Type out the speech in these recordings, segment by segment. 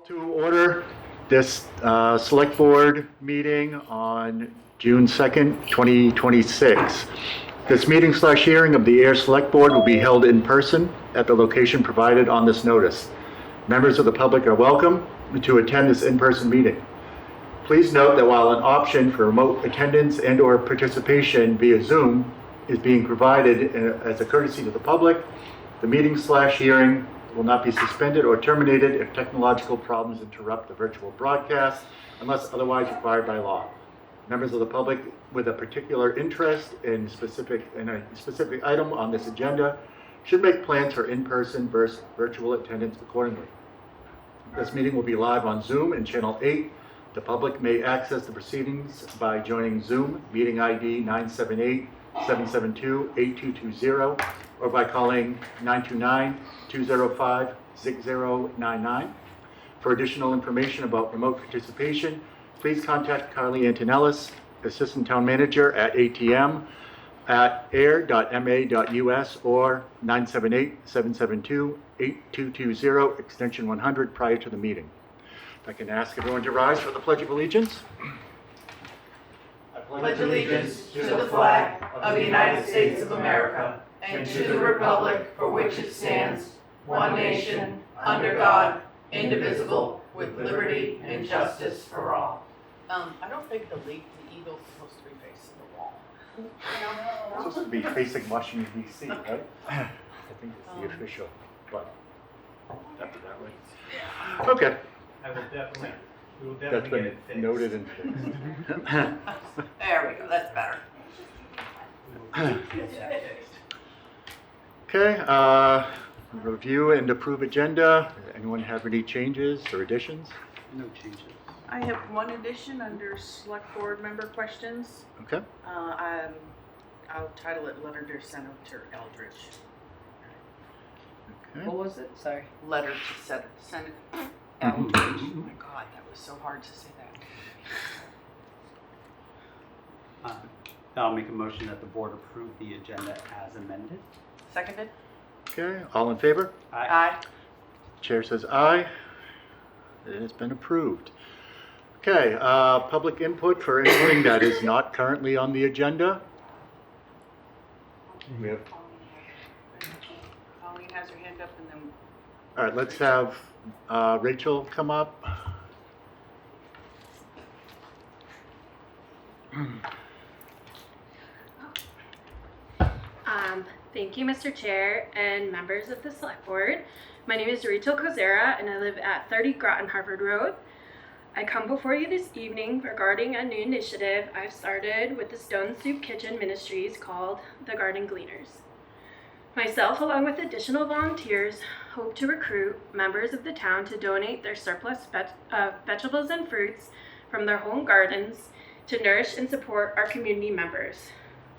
To order this select board meeting on June 2nd, 2026. This meeting/hearing of the Ayer Select Board will be held in person at the location provided on this notice. Members of the public are welcome to attend this in-person meeting. Please note that while an option for remote attendance and/or participation via Zoom is being provided as a courtesy to the public, the meeting/hearing will not be suspended or terminated if technological problems interrupt the virtual broadcast unless otherwise required by law. Members of the public with a particular interest in a specific item on this agenda should make plans for in-person versus virtual attendance accordingly. This meeting will be live on Zoom and Channel 8. The public may access the proceedings by joining Zoom meeting ID 978-772-8220 or by calling 929-205-6099. For additional information about remote participation, please contact Carly Antonellis, Assistant Town Manager at atm@ayer.ma.us or 978-772-8220, extension 100 prior to the meeting. If I can ask everyone to rise for the Pledge of Allegiance. I pledge allegiance to the flag of the United States of America and to the republic for which it stands, one nation, under God, indivisible, with liberty and justice for all. I don't think the eagle's supposed to be facing the wall. It's supposed to be facing Washington, D.C., right? I think it's the official, but after that way. Okay. We will That's definitely get been it fixed. noted and fixed. There we go, that's better. We will get that fixed. Okay, review and approve agenda. Anyone have any changes or additions? No changes. I have one addition under select board member questions. Okay. I'll title it Letter to Senator Eldridge. Okay. What was it? Sorry. Letter to Senator Eldridge. Oh my God, that was so hard to say that. I'll make a motion that the board approve the agenda as amended. Seconded? Okay, all in favor? Aye. Chair says aye. It has been approved. Okay, public input for anything that is not currently on the agenda. We have, Colleen has her hand up and then. all right, let's have Rachel come up. Thank you, Mr. Chair and members of the Select Board. My name is Rachel Kozera and I live at 30 Groton Harvard Road. I come before you this evening regarding a new initiative I've started with the Stone Soup Kitchen Ministries called the Garden Gleaners. Myself, along with additional volunteers, hope to recruit members of the town to donate their surplus vegetables and fruits from their home gardens to nourish and support our community members.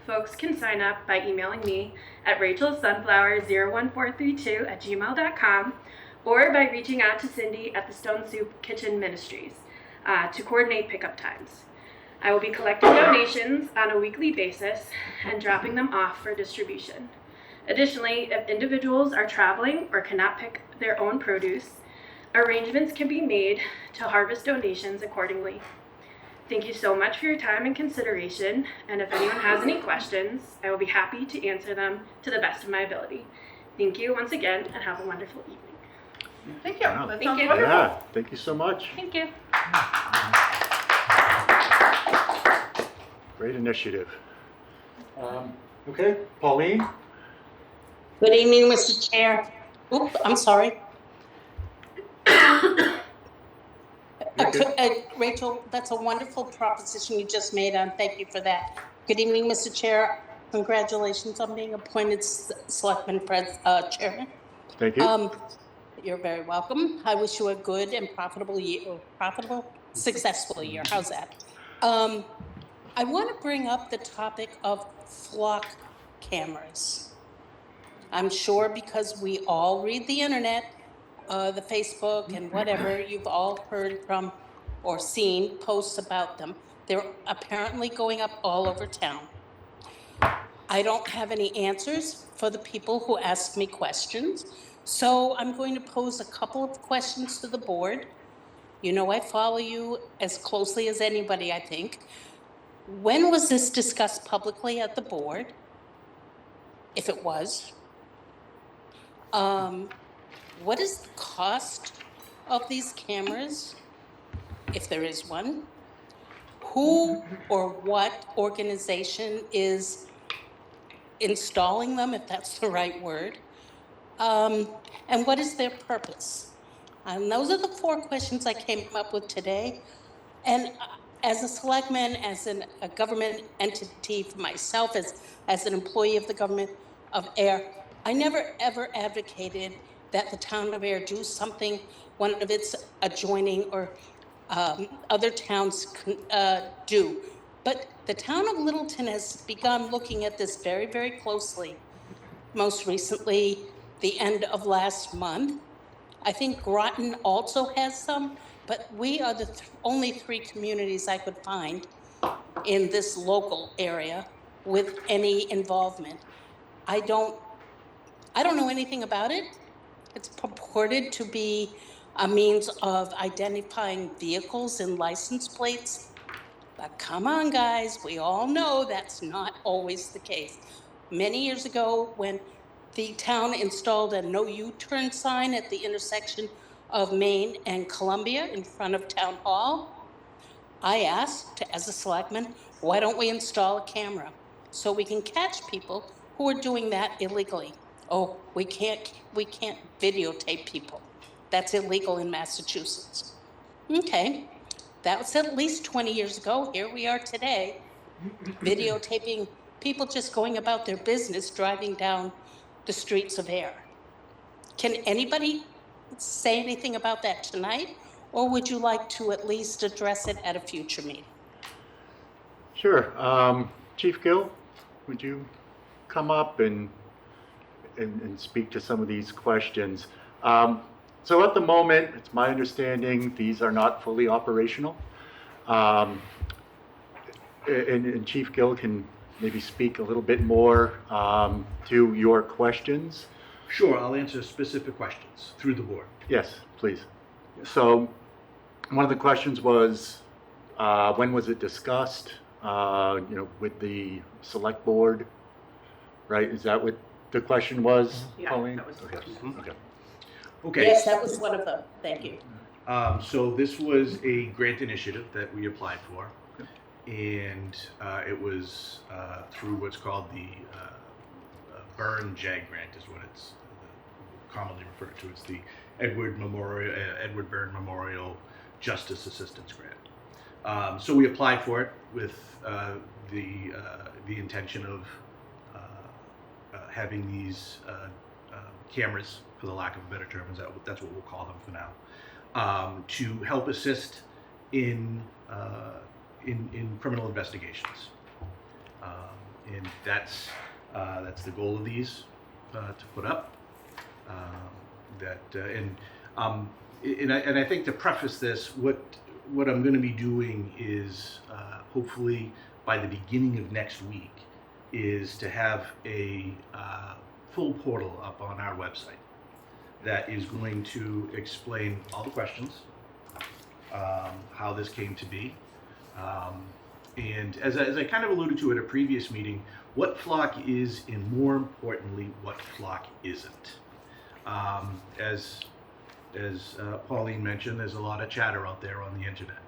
Folks can sign up by emailing me at rachelsunflower01432@gmail.com or by reaching out to Cindy at the Stone Soup Kitchen Ministries to coordinate pickup times. I will be collecting donations on a weekly basis and dropping them off for distribution. Additionally, if individuals are traveling or cannot pick their own produce, arrangements can be made to harvest donations accordingly. Thank you so much for your time and consideration, and if anyone has any questions, I will be happy to answer them to the best of my ability. Thank you once again, and have a wonderful evening. Thank you. Wow. That Thank sounds you. wonderful. Yeah, thank you so much. Thank you. Great initiative. Okay, Pauline? Good evening, Mr. Chair. Oops, I'm sorry. Rachel, that's a wonderful proposition you just made, and thank you for that. Good evening, Mr. Chair. Congratulations on being appointed Selectman Chairman. Thank you. You're very welcome. I wish you a good and profitable year, successful year. How's that? I want to bring up the topic of flock cameras. I'm sure because we all read the internet, the Facebook and whatever, you've all heard from or seen posts about them. They're apparently going up all over town. I don't have any answers for the people who ask me questions, so I'm going to pose a couple of questions to the board You know I follow you as closely as anybody, I think. When was this discussed publicly at the board? If it was? What is the cost of these cameras, if there is one? Who or what organization is installing them, if that's the right word? And what is their purpose? And those are the 4 questions I came up with today. And as a selectman, as a government entity for myself, as an employee of the government of Ayer, I never ever advocated that the town of Ayer do something one of its adjoining or other towns do. But the town of Littleton has begun looking at this very, very closely. Most recently, the end of last month. I think Groton also has some, but we are the only 3 communities I could find in this local area with any involvement. I don't know anything about it. It's purported to be a means of identifying vehicles and license plates. But come on, guys, we all know that's not always the case. Many years ago, when the town installed a no U-turn sign at the intersection of Main and Columbia in front of Town Hall, I asked, as a selectman, why don't we install a camera so we can catch people who are doing that illegally? Oh, we can't videotape people. That's illegal in Massachusetts. Okay, that was at least 20 years ago. Here we are today, videotaping people just going about their business, driving down the streets of Ayer. Can anybody say anything about that tonight? Or would you like to at least address it at a future meeting? Sure. Chief Gill, would you come up and speak to some of these questions? So at the moment, it's my understanding these are not fully operational. And Chief Gill can maybe speak a little bit more to your questions. Sure, I'll answer specific questions through the board. Yes, please. So one of the questions was, when was it discussed, with the select board, right? Is that what the question was, Yeah, Colleen? that was the Okay. question. Okay. Okay. Yes, that was one of them. Thank you. So this was a grant initiative that we applied for, and it was through what's called the Burn JAG grant, is what it's commonly referred to. It's the Edward Burn Memorial Justice Assistance Grant. So we applied for it with the intention of having these cameras, for the lack of a better term, that's what we'll call them for now, to help assist in criminal investigations, and that's the goal of these to put up. And I think to preface this, what I'm going to be doing is hopefully by the beginning of next week is to have a full portal up on our website that is going to explain all the questions, how this came to be, and as I kind of alluded to at a previous meeting, what flock is, and more importantly, what flock isn't. As Pauline mentioned, there's a lot of chatter out there on the internet,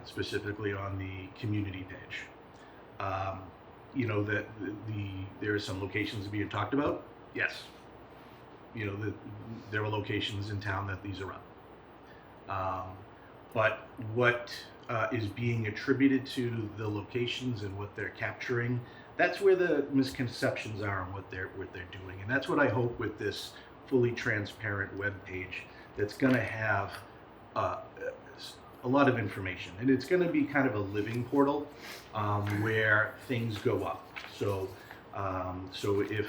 specifically on the community page. That there are some locations being talked about. Yes. There are locations in town that these are up. But what is being attributed to the locations and what they're capturing, that's where the misconceptions are on what they're doing. And that's what I hope with this fully transparent web page that's going to have a lot of information, and it's going to be kind of a living portal where things go up. So if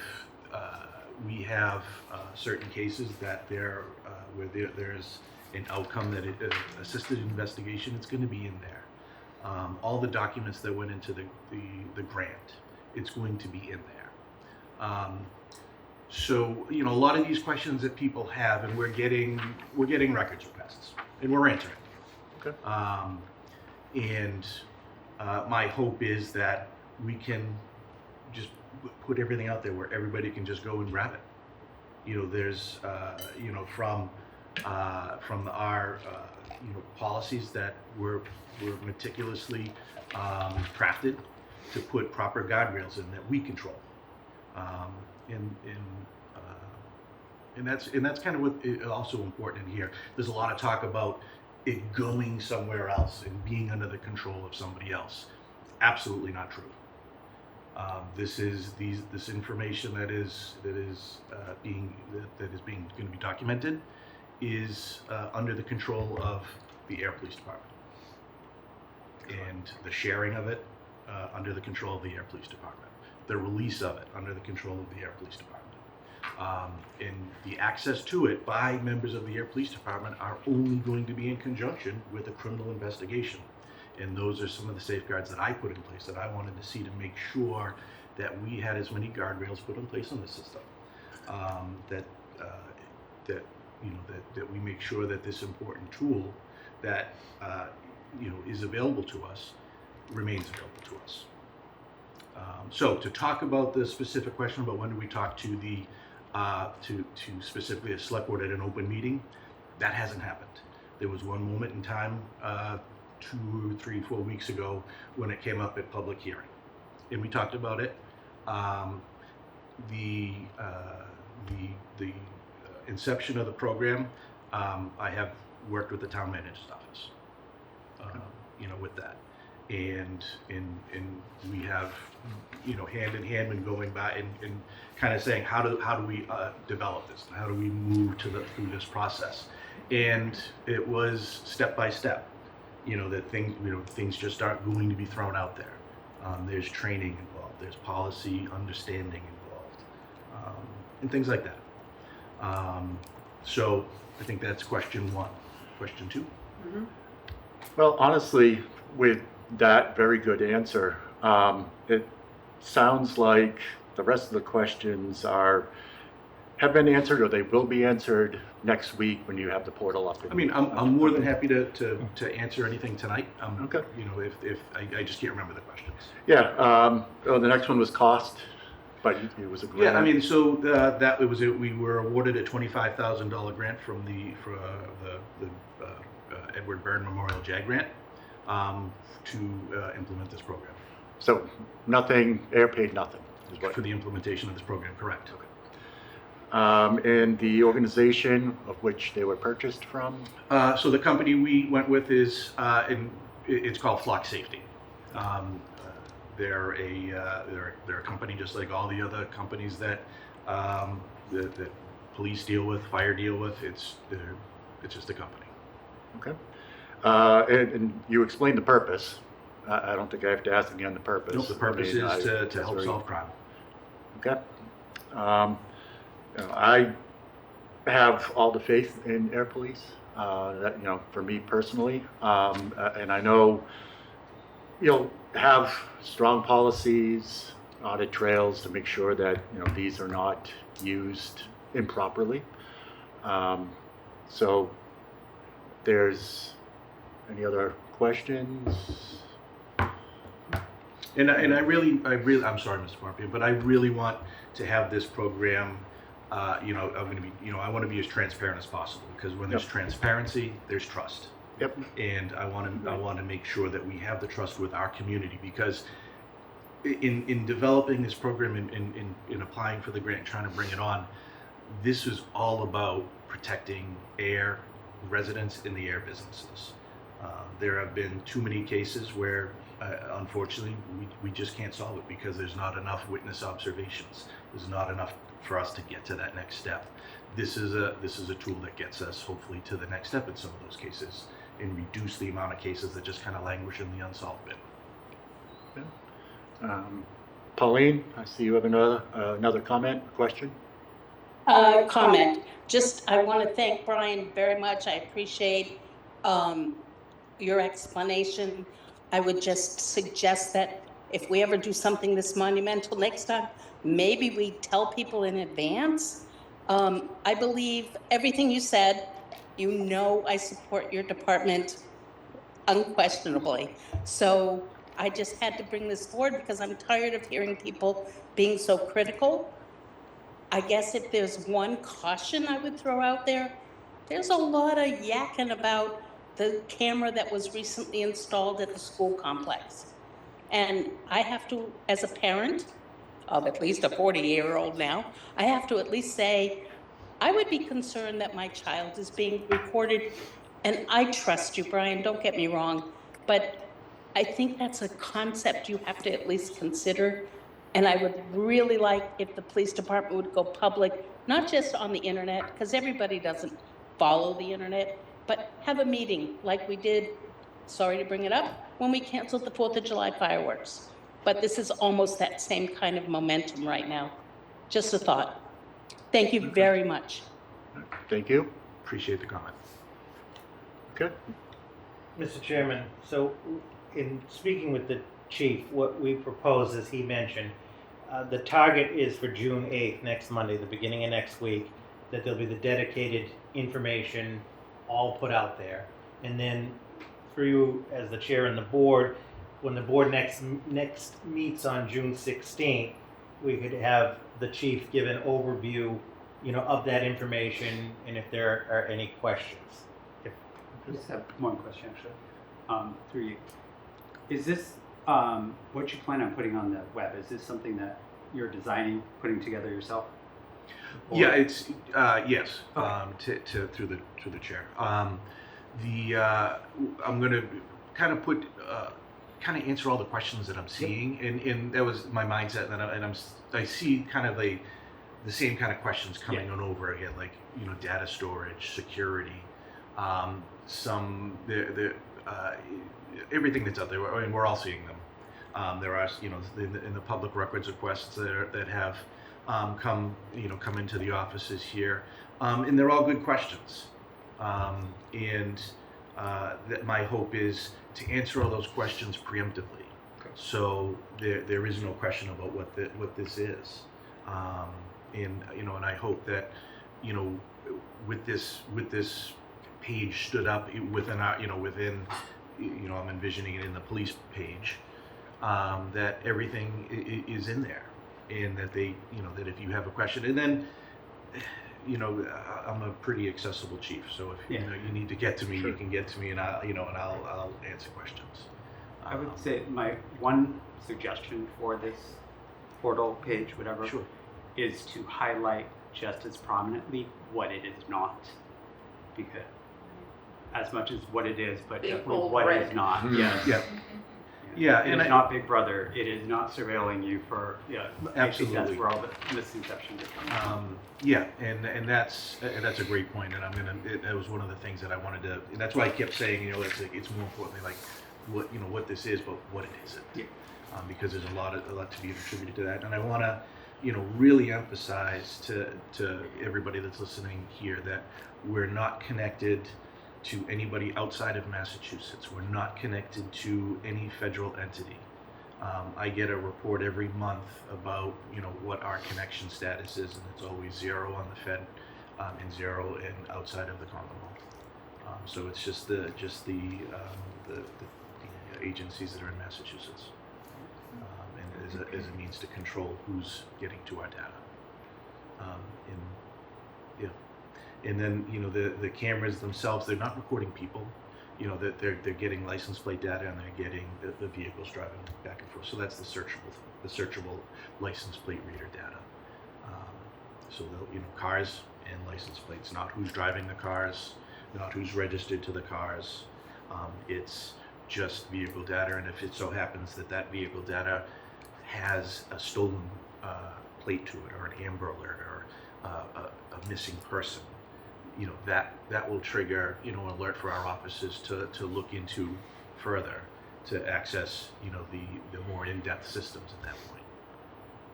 we have certain cases that where there's an outcome that assisted investigation, it's going to be in there. All the documents that went into the grant, it's going to be in there. So a lot of these questions that people have, and we're getting records requests. and we're answering. Okay. And my hope is that we can just put everything out there where everybody can just go and grab it. You know, there's from our policies that were meticulously crafted to put proper guardrails in that we control, and that's kind of what is also important in here. There's a lot of talk about it going somewhere else and being under the control of somebody else. Absolutely not true. This information that is going to be documented is under the control of the Ayer Police Department, and the sharing of it under the control of the Ayer Police Department, the release of it under the control of the Ayer Police Department, and the access to it by members of the Ayer Police Department are only going to be in conjunction with a criminal investigation. And those are some of the safeguards that I put in place that I wanted to see to make sure that we had as many guardrails put in place in the system, that we make sure that this important tool that is available to us remains available to us. So to talk about the specific question about when do we talk to the to specifically a select board at an open meeting, that hasn't happened. There was one moment in time 2, 3, 4 weeks ago when it came up at public hearing, and we talked about it. The inception of the program, I have worked with the town manager's office, with that, and we have hand in hand been going by and kind of saying how do we develop this, how do we move through this process, and it was step by step. That things just aren't going to be thrown out there. There's training involved. There's policy understanding involved, and things like that. So I think that's question 1. Question 2. Mm-hmm. Well, honestly, with that very good answer, it sounds like the rest of the questions have been answered, or they will be answered next week when you have the portal up. I mean, I'm more than happy to answer anything tonight. Okay. If I just can't remember the questions. Yeah. The next one was cost, but it was a grant. Yeah, I mean, so we were awarded a $25,000 grant from the Edward Byrne Memorial JAG grant to implement this program. So nothing, Ayer paid nothing. Is what For the implementation of this program, correct. Okay. And the organization of which they were purchased from? So the company we went with is it's called Flock Safety. They're a company just like all the other companies that police deal with, fire deal with. It's just a company. Okay. And you explained the purpose. I don't think I have to ask again the purpose. Nope, the purpose is to help solve crime. Okay. I have all the faith in Ayer Police. That for me personally, and I know you'll have strong policies, audit trails to make sure that these are not used improperly. So, there's any other questions? And I really, I'm sorry, Mr. Marpian, but I really want to have this program. I want to be as transparent as possible, because when there's transparency, there's trust. Yep. And I want to make sure that we have the trust with our community, because in developing this program and in applying for the grant, trying to bring it on, this is all about protecting Ayer residents and the Ayer businesses. There have been too many cases where, unfortunately, we just can't solve it because there's not enough witness observations. There's not enough for us to get to that next step. This is a tool that gets us hopefully to the next step in some of those cases and reduce the amount of cases that just kind of languish in the unsolved bit. Pauline, I see you have another comment, question? Comment. Just, I want to thank Brian very much. I appreciate your explanation. I would just suggest that if we ever do something this monumental next time, maybe we tell people in advance. I believe everything you said, You know I support your department unquestionably. So I just had to bring this forward because I'm tired of hearing people being so critical. I guess if there's one caution I would throw out there, there's a lot of yakking about the camera that was recently installed at the school complex. And I have to, as a parent of at least a 40-year-old now, I have to at least say, I would be concerned that my child is being recorded. And I trust you, Brian, don't get me wrong, but I think that's a concept you have to at least consider. And I would really like if the police department would go public, not just on the internet, because everybody doesn't follow the internet, but have a meeting like we did, sorry to bring it up, when we canceled the 4th of July fireworks. But this is almost that same kind of momentum right now. Just a thought. Thank you very much. Thank you. Appreciate the comment. Okay. Mr. Chairman, so in speaking with the chief, what we propose, as he mentioned, the target is for June 8th, next Monday, the beginning of next week, that there'll be the dedicated information all put out there. And then through you as the chair and the board, when the board next meets on June 16th, we could have the chief give an overview, of that information and if there are any questions. I just have one question, actually, through you. Is this what you plan on putting on the web? Is this something that you're designing, putting together yourself? Or- Yeah, it's yes. Okay. Through the chair. I'm going to kind of put kind of answer all the questions that I'm seeing, and that was my mindset. And I see kind of the same kind of questions coming on over again, like data storage, security, everything that's out there. I mean, we're all seeing them. There are in the public records requests that have come into the offices here, and they're all good questions. That my hope is to answer all those questions preemptively, so there is no question about what this is. And I hope that with this page stood up within our I'm envisioning it in the police page, that everything is in there, and that that if you have a question, and then I'm a pretty accessible chief, so if you need to get to me, you can get to me, and I'll answer questions. I would say my one suggestion for this portal page, whatever, Sure. is to highlight just as prominently what it is not, because as much as what it is, but Big, definitely bold what red. is not. Mhm. Yes. Yeah. Yeah, It and is not Big Brother. It is not surveilling you for. I think Absolutely. that's where all the misconceptions are coming from. And that's a great point, and that was one of the things that I wanted to, and that's why I kept saying, it's more importantly like what this is, but what it isn't. Yeah. Because there's a lot to be attributed to that, and I want to, really emphasize to everybody that's listening here that we're not connected to anybody outside of Massachusetts. We're not connected to any federal entity. I get a report every month about what our connection status is, and it's always 0 on the Fed and 0 and outside of the Commonwealth. So it's just the agencies that are in Massachusetts, and as a means to control who's getting to our data. And then the cameras themselves, they're not recording people. That they're getting license plate data, and they're getting the vehicles driving back and forth. So that's the searchable license plate reader data. So cars and license plates, not who's driving the cars, not who's registered to the cars. It's just vehicle data, and if it so happens that vehicle data has a stolen plate to it, or an Amber Alert, or a missing person, that will trigger an alert for our officers to look into further, to access the more in-depth systems at that point.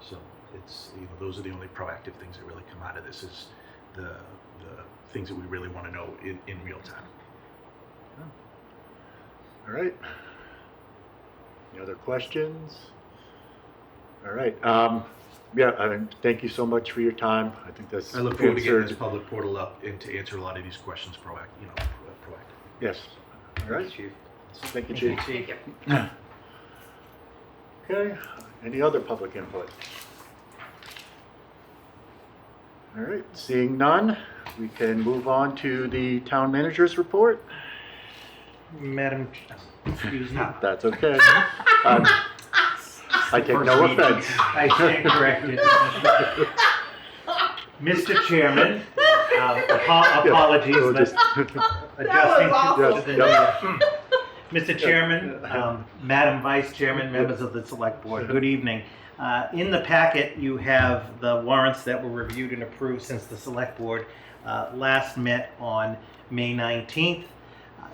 So it's those are the only proactive things that really come out of this, is the things that we really want to know in real time. All right. Any other questions? All right. Yeah, thank you so much for your time. I think that's I look forward to getting answered- this public portal up and to answer a lot of these questions proactive. Yes. All right. Chief. Thank you, Chief. Thank you. Okay, any other public input? All right, seeing none, we can move on to the town manager's report. Madam, excuse me. That's okay. I take no offense. I stand corrected. Mr. Chairman, apologies, We'll but just- adjusting awesome. to the new. Mr. Chairman, Madam Vice Chairman, members of the Select Board, good evening. In the packet, you have the warrants that were reviewed and approved since the Select Board last met on May 19th.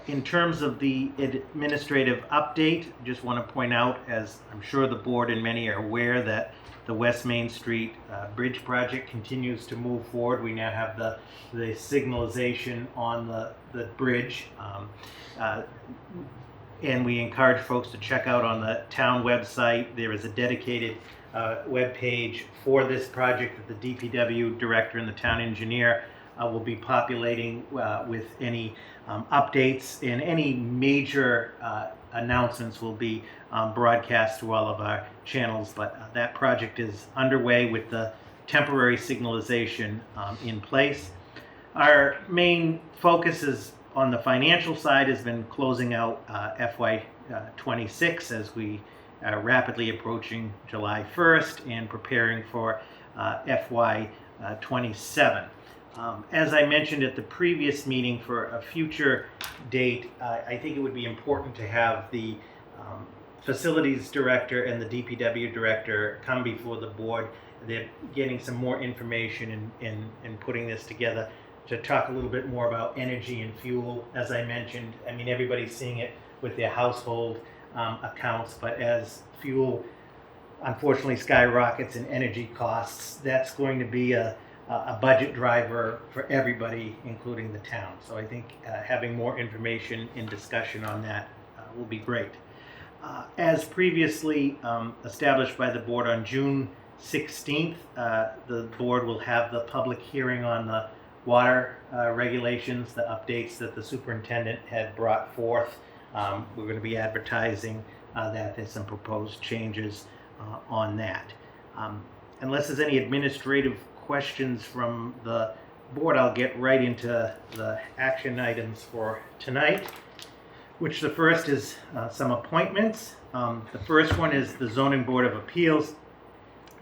In terms of the administrative update, just want to point out, as I'm sure the board and many are aware, that the West Main Street Bridge project continues to move forward. We now have the signalization on the bridge. And we encourage folks to check out on the town website. There is a dedicated web page for this project that the DPW director and the town engineer will be populating with any updates, and any major announcements will be broadcast through all of our channels. But that project is underway with the temporary signalization in place. Our main focus is on the financial side has been closing out FY26 as we are rapidly approaching July 1st and preparing for FY27. As I mentioned at the previous meeting, for a future date, I think it would be important to have the facilities director and the DPW director come before the board. They're getting some more information and putting this together to talk a little bit more about energy and fuel. As I mentioned, I mean, everybody's seeing it with their household accounts, but as fuel unfortunately skyrockets in energy costs, that's going to be a budget driver for everybody, including the town. So I think having more information and discussion on that will be great. As previously established by the board on June 16th, the board will have the public hearing on the water regulations, the updates that the superintendent had brought forth. We're going to be advertising that there's some proposed changes on that. Unless there's any administrative questions from the board, I'll get right into the action items for tonight, which the first is some appointments. The first one is the Zoning Board of Appeals.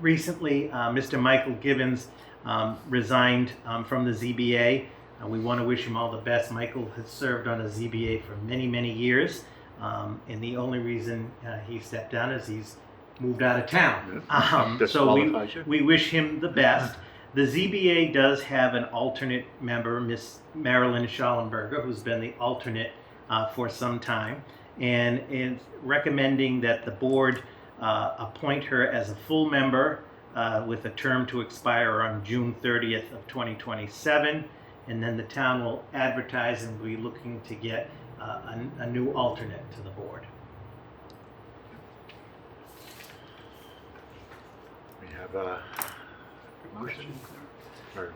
Recently, Mr. Michael Gibbons resigned from the ZBA. We want to wish him all the best. Michael has served on the ZBA for many, many years, and the only reason he stepped down is he's moved out of town. So we wish him the best. The ZBA does have an alternate member, Miss Marilyn Schallenberger, who's been the alternate for some time, and is recommending that the board appoint her as a full member with a term to expire on June 30th of 2027, and then the town will advertise and be looking to get a new alternate to the board. We have a motion? Or,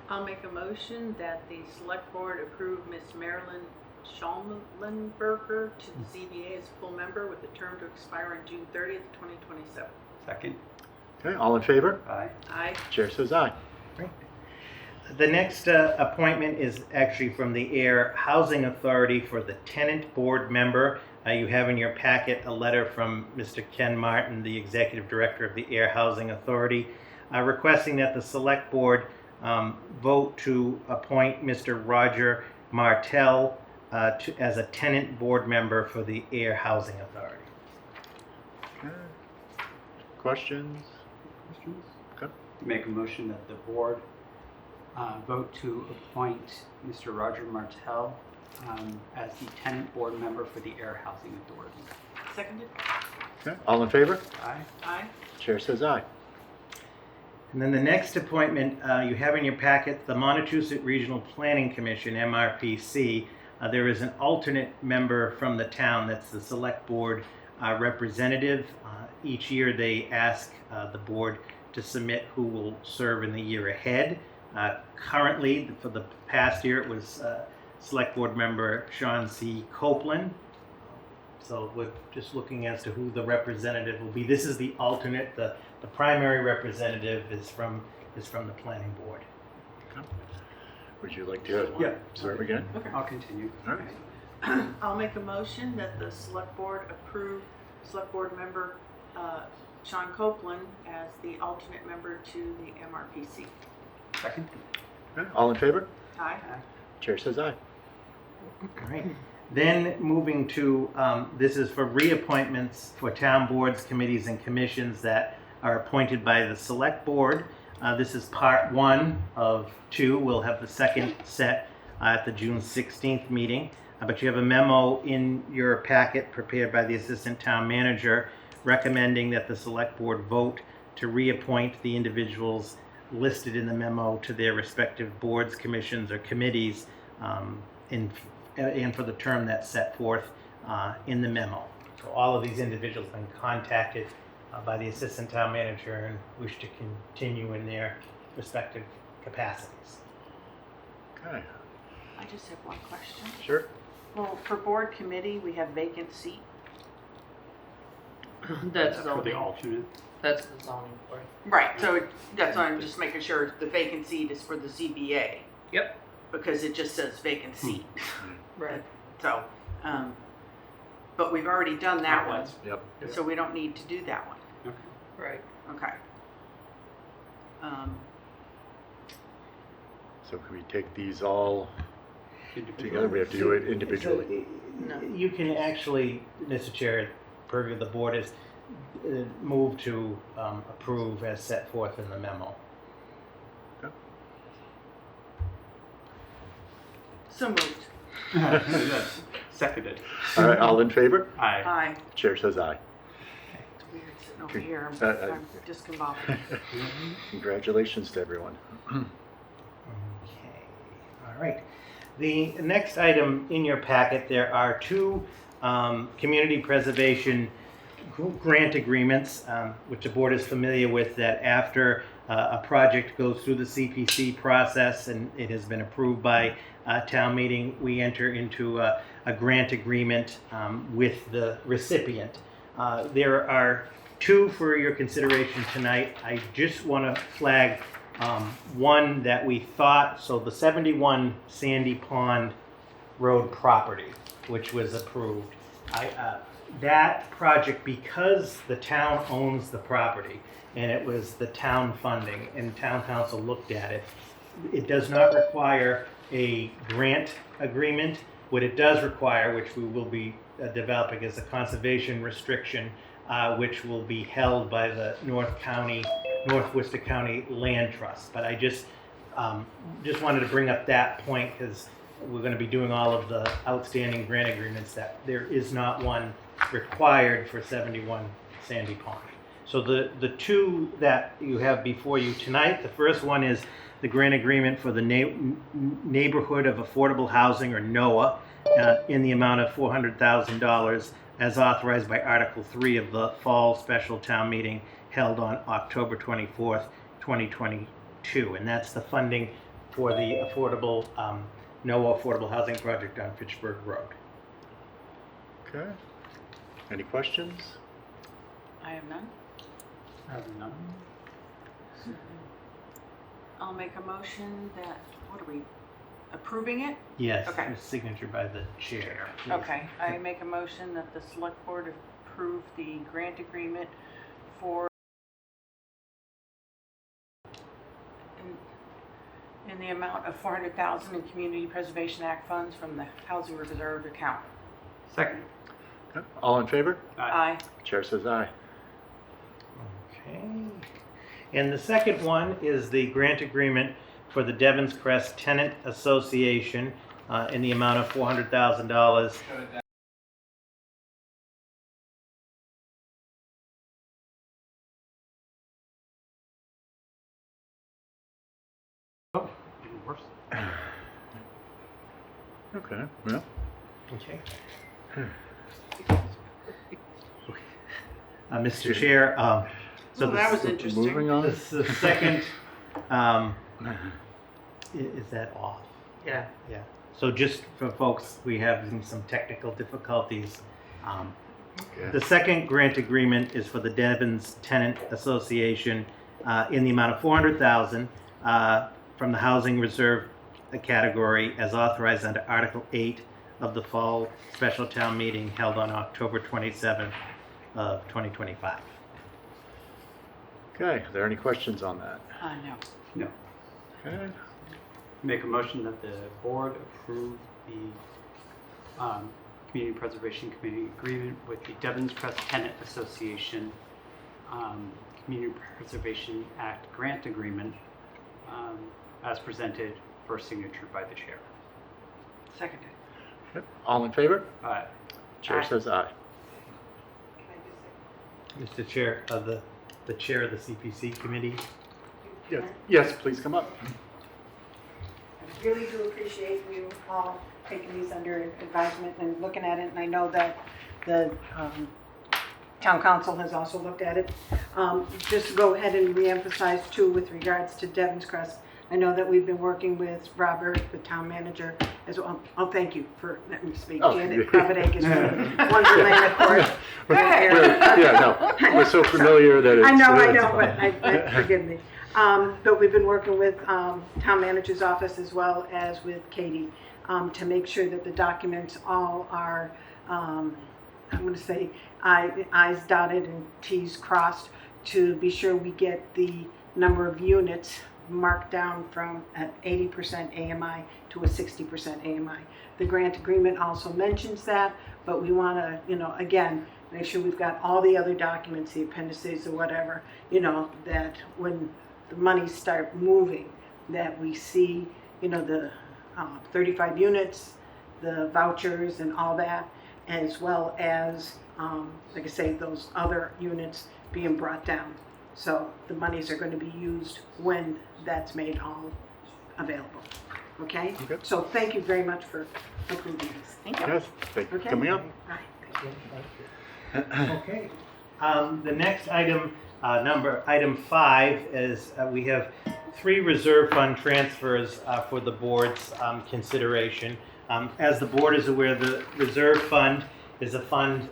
I'll make a motion that the select board approve Miss Marilyn Schallenberger to the ZBA as a full member with a term to expire on June 30th, 2027. Second. Okay, all in favor? Aye. Aye. Chair says aye. The next appointment is actually from the Ayer Housing Authority for the tenant board member. You have in your packet a letter from Mr. Ken Martin, the executive director of the Ayer Housing Authority, requesting that the select board vote to appoint Mr. Roger Martell as a tenant board member for the Ayer Housing Authority. Okay. Questions? Okay. Make a motion that the board vote to appoint Mr. Roger Martell as the tenant board member for the Ayer Housing Authority. Seconded? Okay, all in favor? Aye. Aye. Chair says aye. And then the next appointment, you have in your packet the Montechusett Regional Planning Commission, MRPC. There is an alternate member from the town, that's the select board representative. Each year they ask the board to submit who will serve in the year ahead. Currently, for the past year, it was Select Board member Sean C. Copeland. So we're just looking as to who the representative will be. This is the alternate. The primary representative is from the planning board. Would you like to serve again? I'll continue. All right. I'll make a motion that the select board approve select board member Sean Copeland as the alternate member to the MRPC. Second. Okay, all in favor? Aye. Chair says aye. All right. Then moving to, this is for reappointments for town boards, committees, and commissions that are appointed by the select board. This is part 1 of 2. We'll have the second set at the June 16th meeting. But you have a memo in your packet prepared by the assistant town manager recommending that the select board vote to reappoint the individuals listed in the memo to their respective boards, commissions, or committees and for the term that's set forth in the memo. So all of these individuals have been contacted by the assistant town manager and wish to continue in their respective capacities. Okay, I just have one question. sure. Well, for board committee, we have vacant seat. That's For the zoning. alternate. That's the zoning board. Right, so that's why I'm just making sure the vacant seat is for the ZBA. Yep. Because it just says vacant seat. Right. So, but we've already done that one, Yep. so we don't need to do that one. Okay. Right. Okay. So can we take these all Individual. together? We have to do it individually. No. You can actually, Mr. Chair, purview of the board is move to approve as set forth in the memo. So moved. Yes. Seconded. All right, all in favor? Aye. Aye. Chair says aye. It's weird sitting over here. Uh, I'm discombobulated. Congratulations to everyone. Okay, all right. The next item in your packet, there are 2 community preservation grant agreements, which the board is familiar with, that after a project goes through the CPC process and it has been approved by town meeting, we enter into a grant agreement with the recipient. There are 2 for your consideration tonight. I just want to flag one that we thought, so the 71 Sandy Pond Road property, which was approved. That project, because the town owns the property and it was the town funding and town council looked at it, it does not require a grant agreement. What it does require, which we will be developing, is a conservation restriction, which will be held by the North Worcester County Land Trust. But I just wanted to bring up that point because we're going to be doing all of the outstanding grant agreements, that there is not one required for 71 Sandy Pond. So the 2 that you have before you tonight, the first one is the grant agreement for the Neighborhood of Affordable Housing, or NOAA, in the amount of $400,000 as authorized by Article 3 of the Fall Special Town Meeting held on October 24th, 2022. And that's the funding for the NOAA Affordable Housing Project on Fitchburg Road. Okay. Any questions? I have none. I have none. I'll make a motion that, what are we, approving it? Yes, Okay. it's signature by the chair. Okay, I make a motion that the select board approve the grant agreement for in the amount of $400,000 in Community Preservation Act funds from the Housing Reserve account. Second. Okay. All in favor? Aye. Chair says aye. Okay. And the second one is the grant agreement for the Devon's Crest Tenant Association in the amount of $400,000. Oh, even worse. Okay, well, Okay. Mr. Chair, So Well, that was interesting. Moving on. the second, is that off? Yeah. Yeah. So just for folks, we have some technical difficulties. Yeah. The second grant agreement is for the Devon's Tenant Association in the amount of $400,000 from the Housing Reserve category as authorized under Article 8 of the Fall Special Town Meeting held on October 27th of 2025. Okay, are there any questions on that? No. No. Okay. Make a motion that the board approve the Community Preservation Committee agreement with the Devon's Crest Tenant Association Community Preservation Act grant agreement as presented for signature by the chair. Seconded. Yep. All in favor? Chair Aye. says aye. Mr. Chair, the chair of the CPC committee. Yes, yes, please come up. I really do appreciate you all taking these under advisement and looking at it, and I know that the town council has also looked at it. Just to go ahead and reemphasize too with regards to Devon's Crest, I know that we've been working with Robert, the town manager, as well. Oh, thank you for letting me speak. Oh, Janet yeah. Kravidak is Wonderland, of course. Yeah, no, we're so familiar that it's. I know, it's but forgive me. But we've been working with town manager's office as well as with Katie to make sure that the documents all are, I'm going to say, I's dotted and T's crossed to be sure we get the number of units marked down from an 80% AMI to a 60% AMI. The grant agreement also mentions that, but we want to, again, make sure we've got all the other documents, the appendices or whatever, that when the monies start moving, that we see, the 35 units, the vouchers and all that, as well as, like I say, those other units being brought down. So the monies are going to be used when that's made all available. Okay? Okay. So thank you very much for approving this. Thank you. Yes, thank you for Okay? coming up. All right. Thank you. Okay. The next item, item 5, is we have 3 reserve fund transfers for the board's consideration. As the board is aware, the reserve fund is a fund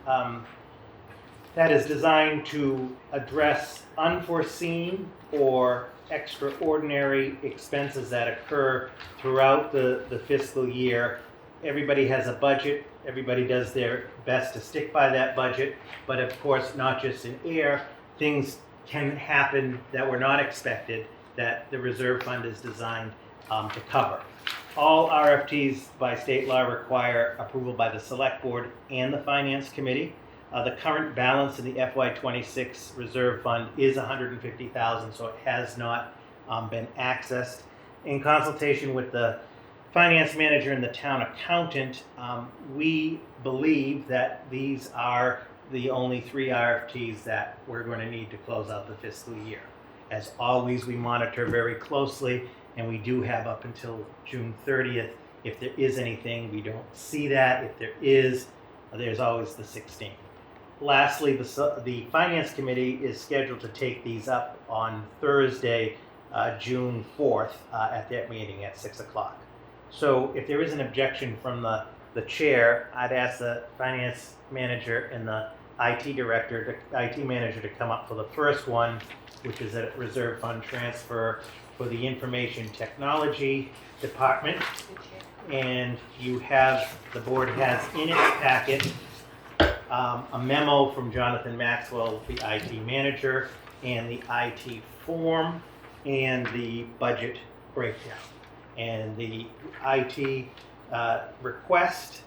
that is designed to address unforeseen or extraordinary expenses that occur throughout the fiscal year. Everybody has a budget. Everybody does their best to stick by that budget. But of course, not just in Ayer, things can happen that were not expected that the reserve fund is designed to cover. All RFTs by state law require approval by the select board and the finance committee. The current balance in the FY26 reserve fund is $150,000, so it has not been accessed. In consultation with the finance manager and the town accountant, we believe that these are the only 3 RFTs that we're going to need to close out the fiscal year. As always, we monitor very closely, and we do have up until June 30th. If there is anything, we don't see that. If there is, there's always the 16th. Lastly, the Finance Committee is scheduled to take these up on Thursday, June 4th, at that meeting at 6 o'clock. So if there is an objection from the chair, I'd ask the Finance Manager and the IT Manager to come up for the first one, which is a reserve fund transfer for the Information Technology Department. And the board has in its packet a memo from Jonathan Maxwell, the IT manager, and the IT form, and the budget breakdown. And the IT request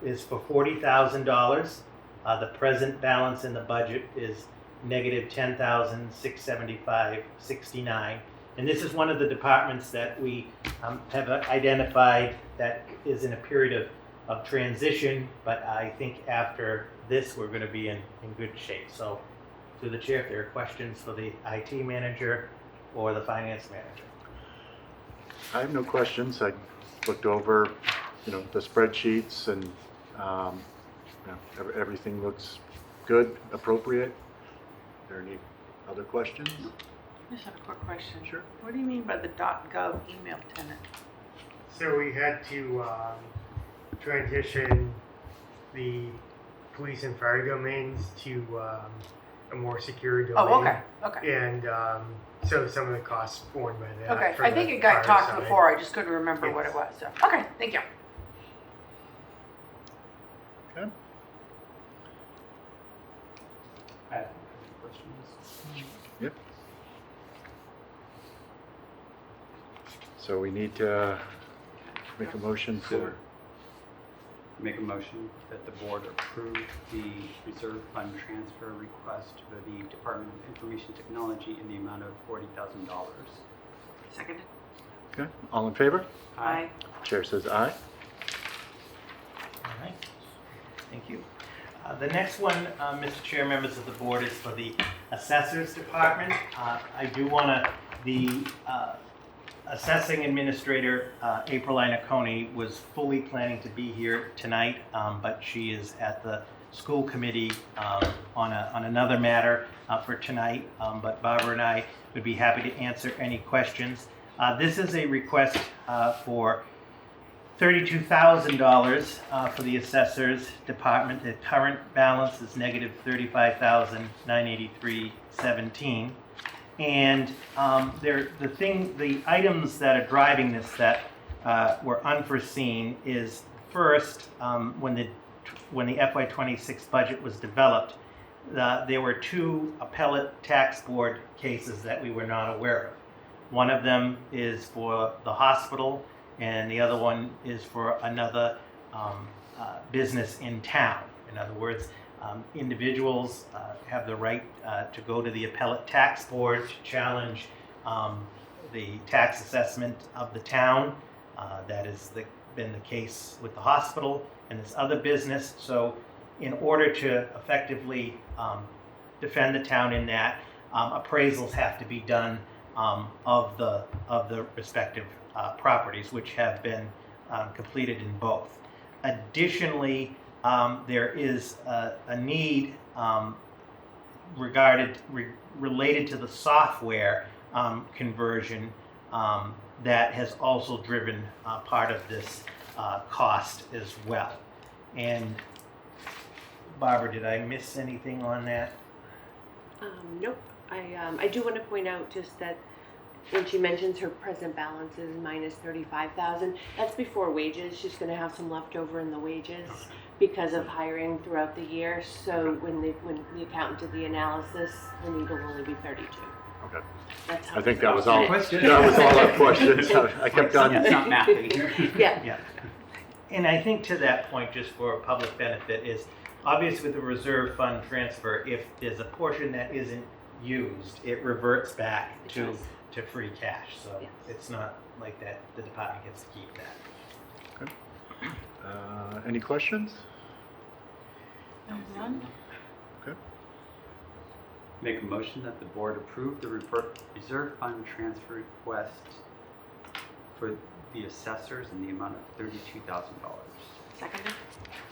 is for $40,000. The present balance in the budget is negative $10,675.69. And this is one of the departments that we have identified that is in a period of transition, but I think after this we're going to be in good shape. So through the chair, if there are questions for the IT manager or the finance manager. I have no questions. I looked over, the spreadsheets, and everything looks good, appropriate. Are there any Other questions? I just have a quick question. Sure. What do you mean by the .gov email tenant? So we had to transition the police and fire domains to a more secure domain. Oh, okay, okay. And so some of the costs borne by that. Okay, for I the think it got fire talked side. before, I just couldn't remember what it Yes. was, so, okay, thank you. Okay. I have no questions. Yep. So we need to make a motion for, Make a motion that the board approve the reserve fund transfer request for the Department of Information Technology in the amount of $40,000. Seconded? okay, all in favor? Aye. Chair says aye. All right, thank you. The next one, Mr. Chair, members of the board, is for the Assessors Department. I do want to, the Assessing Administrator, April Inacone, was fully planning to be here tonight, but she is at the school committee on another matter for tonight. But Barbara and I would be happy to answer any questions. This is a request for $32,000 for the Assessors Department. The current balance is negative $35,983.17. And the items that are driving this that were unforeseen is first, when the FY26 budget was developed, there were two appellate tax board cases that we were not aware of. One of them is for the hospital, and the other one is for another business in town. In other words, individuals have the right to go to the appellate tax board to challenge the tax assessment of the town. That has been the case with the hospital and this other business. So in order to effectively defend the town in that, appraisals have to be done of the respective properties, which have been completed in both. Additionally, there is a need related to the software conversion that has also driven part of this cost as well. And Barbara, did I miss anything on that? Nope. I do want to point out just that when she mentions her present balance is minus 35,000, that's before wages. She's going to have some leftover in the wages because of hiring throughout the year. So when the accountant did the analysis, her need will only be 32. Okay. That's how I think that was all. Question? That was all our questions. I kept on. It's not mapping here. Yeah. Yeah. And I think to that point, just for public benefit, is obviously with the reserve fund transfer, if there's a portion that isn't used, it reverts back It to does. free cash. So Yes. it's not like that the department gets to keep that. Any questions? No, none? Make a motion that the board approve the reserve fund transfer request for the assessors in the amount of $32,000. Seconded?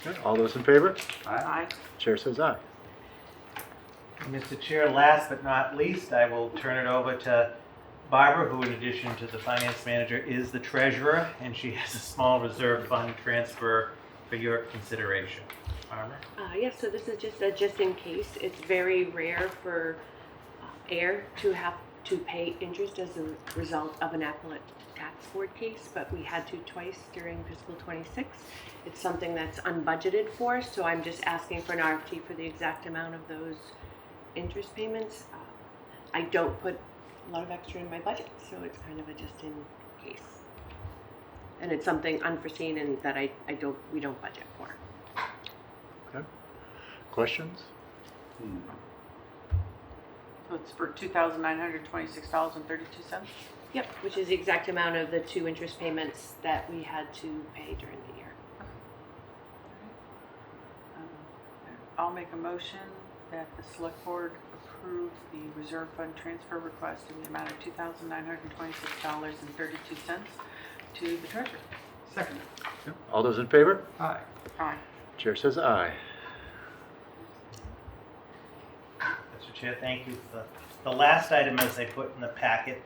Okay, all those in favor? Aye. Chair says aye. Mr. Chair, last but not least, I will turn it over to Barbara, who in addition to the finance manager is the treasurer, and she has a small reserve fund transfer for your consideration. Barbara? Yes, so this is just in case. It's very rare for Ayer to have to pay interest as a result of an appellate tax board case, but we had to twice during fiscal 26. It's something that's unbudgeted for, so I'm just asking for an RFT for the exact amount of those interest payments. I don't put a lot of extra in my budget, so it's kind of a just in case. And it's something unforeseen and that we don't budget for. Okay. Questions? So it's for $2,926.32? Yep, which is the exact amount of the two interest payments that we had to pay during the year. I'll make a motion that the select board approve the reserve fund transfer request in the amount of $2,926.32 to the treasurer. Second. Okay, all those in favor? Aye. Aye. Chair says aye. Mr. Chair, thank you. The last item, as I put in the packet,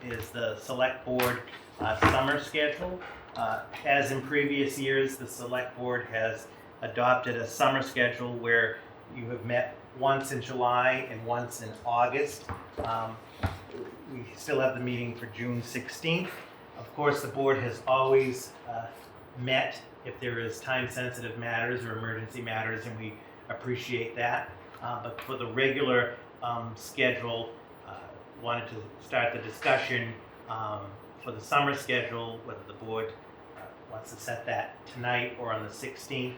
is the Select Board summer schedule. As in previous years, the Select Board has adopted a summer schedule where you have met once in July and once in August. We still have the meeting for June 16th. Of course, the board has always met if there is time-sensitive matters or emergency matters, and we appreciate that. But for the regular schedule, wanted to start the discussion for the summer schedule, whether the board wants to set that tonight or on the 16th.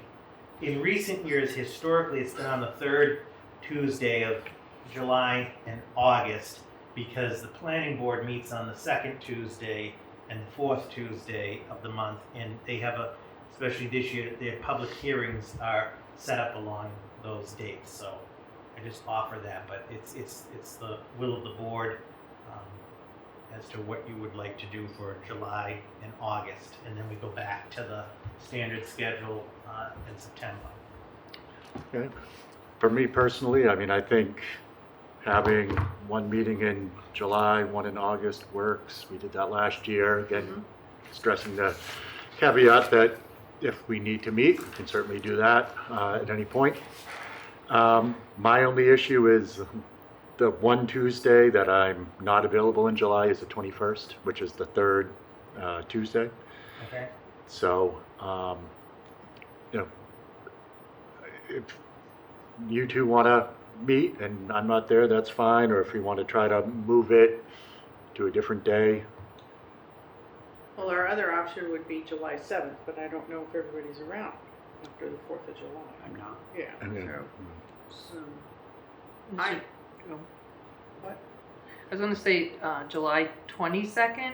In recent years, historically, it's been on the third Tuesday of July and August, because the planning board meets on the second Tuesday and the fourth Tuesday of the month, and they have especially this year, their public hearings are set up along those dates. So I just offer that, but it's the will of the board as to what you would like to do for July and August, and then we go back to the standard schedule in September. Okay. For me personally, I mean, I think having one meeting in July, one in August works. We did that last year. Again, stressing the caveat that if we need to meet, we can certainly do that at any point. My only issue is the one Tuesday that I'm not available in July is the 21st, which is the third Tuesday. Okay. So, if you two want to meet and I'm not there, that's fine. Or if you want to try to move it to a different day. Well, our other option would be July 7th, but I don't know if everybody's around after the 4th of July. I'm not. Yeah, Okay. so, I, oh, what? I was gonna say, July 22nd,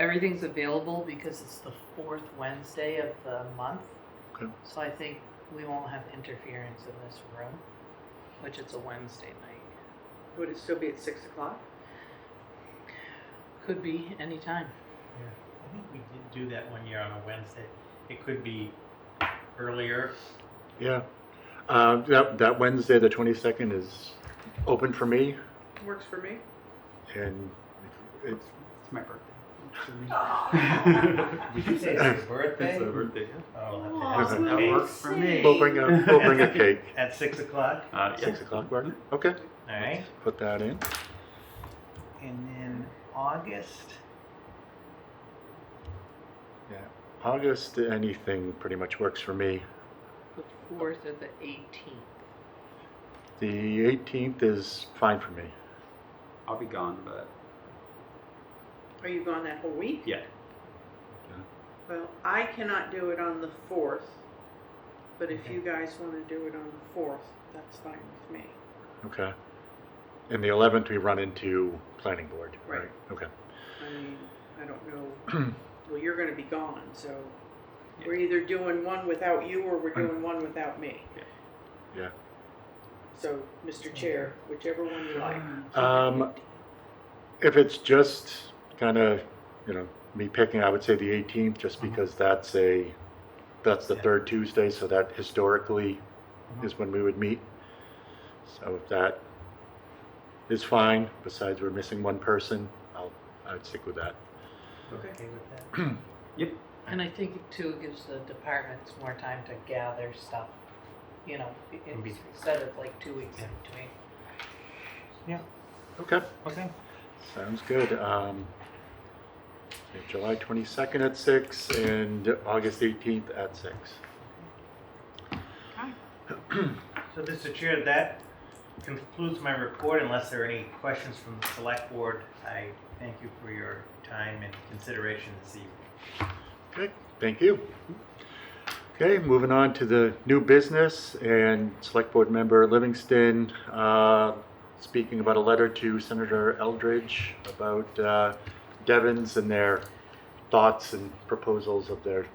everything's available because it's the fourth Wednesday of the month. Okay. So I think we won't have interference in this room, which it's a Wednesday night. Would it still be at 6 o'clock? Could be anytime. Yeah, I think we did do that one year on a Wednesday. It could be earlier. Yeah. That Wednesday, the 22nd, is open for me. Works for me. And it's It's my birthday. Did you say it's his birthday? It's my birthday. Oh, we'll Aw, have to have some That cake. works for me. we'll bring a cake. At 6 o'clock? Yeah. 6 o'clock work? Okay. All right. Put that in. And then August. Yeah. August, anything pretty much works for me. The 4th or the 18th. The 18th is fine for me. I'll be gone, but Are you gone that whole week? yeah. Well, I cannot do it on the 4th, but if you guys want to do it on the 4th, that's fine with me. Okay. And the 11th, we run into planning board, right? Right. Okay. I mean, I don't know, well, you're gonna be gone, so we're either doing one without you or we're doing one without me. Yeah. So, Mr. Chair, whichever one you like. If it's just kind of, me picking, I would say the 18th, just because that's the third Tuesday, so that historically is when we would meet. So if that is fine, besides we're missing one person, I'd stick with that. Okay with that? Yep. And I think too, it gives the departments more time to gather stuff, instead of like 2 weeks in between. Yeah. Okay. Okay. Sounds good. July 22nd at 6 and August 18th at 6. So, Mr. Chair, that concludes my report. Unless there are any questions from the Select Board, I thank you for your time and consideration this evening. Okay, thank you. Okay, moving on to the new business, and Select Board Member Livingston speaking about a letter to Senator Eldridge about Devons and their thoughts and proposals of their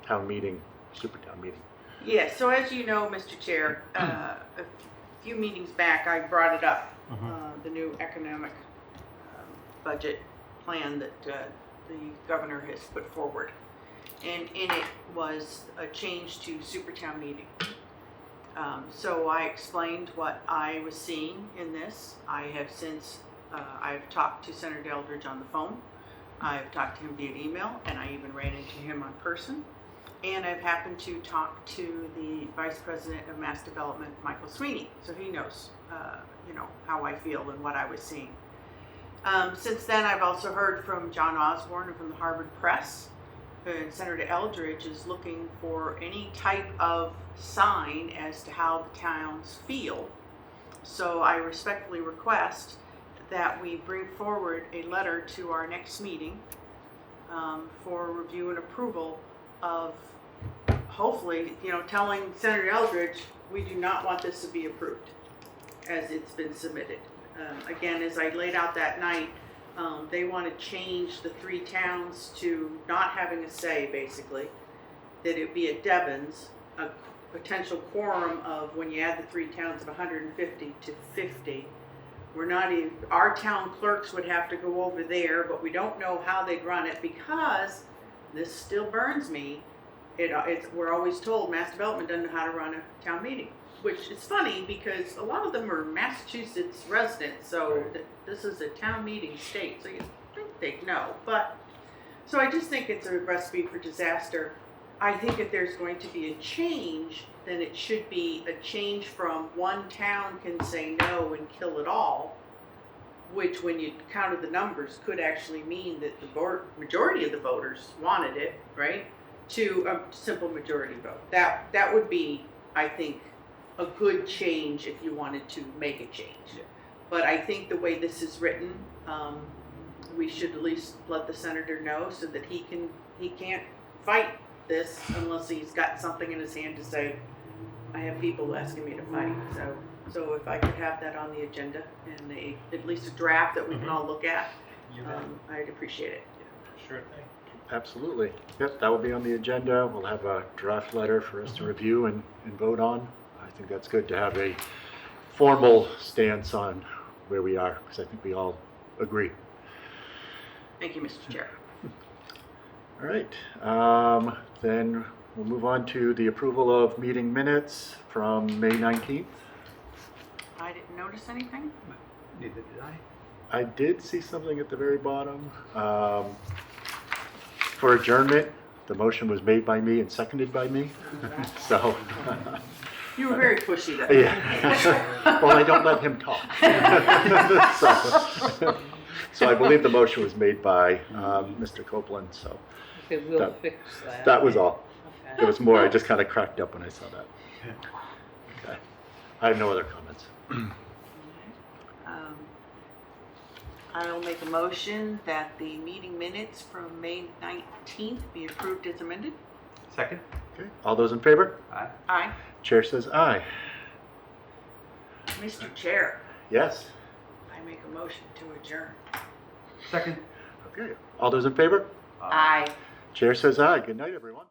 town meeting, super town meeting. Yes, so as you know, Mr. Chair, a few meetings back, I brought it up, the new economic budget plan that the governor has put forward. And in it was a change to super town meeting. So I explained what I was seeing in this. I have since, I've talked to Senator Eldridge on the phone. I've talked to him via email, and I even ran into him in person. And I've happened to talk to the Vice President of Mass Development, Michael Sweeney, so he knows, how I feel and what I was seeing. Since then, I've also heard from John Osborne and from the Harvard Press. And Senator Eldridge is looking for any type of sign as to how the towns feel. So I respectfully request that we bring forward a letter to our next meeting for review and approval of, hopefully, telling Senator Eldridge, we do not want this to be approved as it's been submitted. Again, as I laid out that night, they want to change the 3 towns to not having a say, basically. That it be at Devon's, a potential quorum of, when you add the 3 towns, of 150 to 50. We're not even, our town clerks would have to go over there, but we don't know how they'd run it because, this still burns me, we're always told Mass Development doesn't know how to run a town meeting. Which is funny because a lot of them are Massachusetts residents, so this is a town meeting state, so you think they'd know. But, so I just think it's a recipe for disaster. I think if there's going to be a change, then it should be a change from one town can say no and kill it all, which when you counted the numbers could actually mean that the majority of the voters wanted it, right? To a simple majority vote. That would be, I think, a good change if you wanted to make a change. Yeah. But I think the way this is written, we should at least let the senator know so that he can't fight this unless he's got something in his hand to say, I have people asking me to fight. So if I could have that on the agenda and at least a draft that we can all look at, I'd appreciate it. Sure thing. Absolutely. Yep, that will be on the agenda. We'll have a draft letter for us to review and vote on. I think that's good to have a formal stance on where we are, because I think we all agree. Thank you, Mr. Chair. All right. Then we'll move on to the approval of meeting minutes from May 19th. I didn't notice anything. Neither did I. I did see something at the very bottom. For adjournment, the motion was made by me and seconded by me. So... You were very pushy then. Yeah. Well, I don't let him talk. So I believe the motion was made by Mr. Copeland, so Okay, we'll that- fix that. that was all. Okay. It was more, I just kind of cracked up when I saw that. Okay. I have no other comments. I'll make a motion that the meeting minutes from May 19th be approved as amended. Second? Okay. All those in favor? Aye. Aye. Chair says aye. Mr. Chair, Yes. I make a motion to adjourn. Second? Okay. All those in favor? Aye. Chair says aye. Good night, everyone.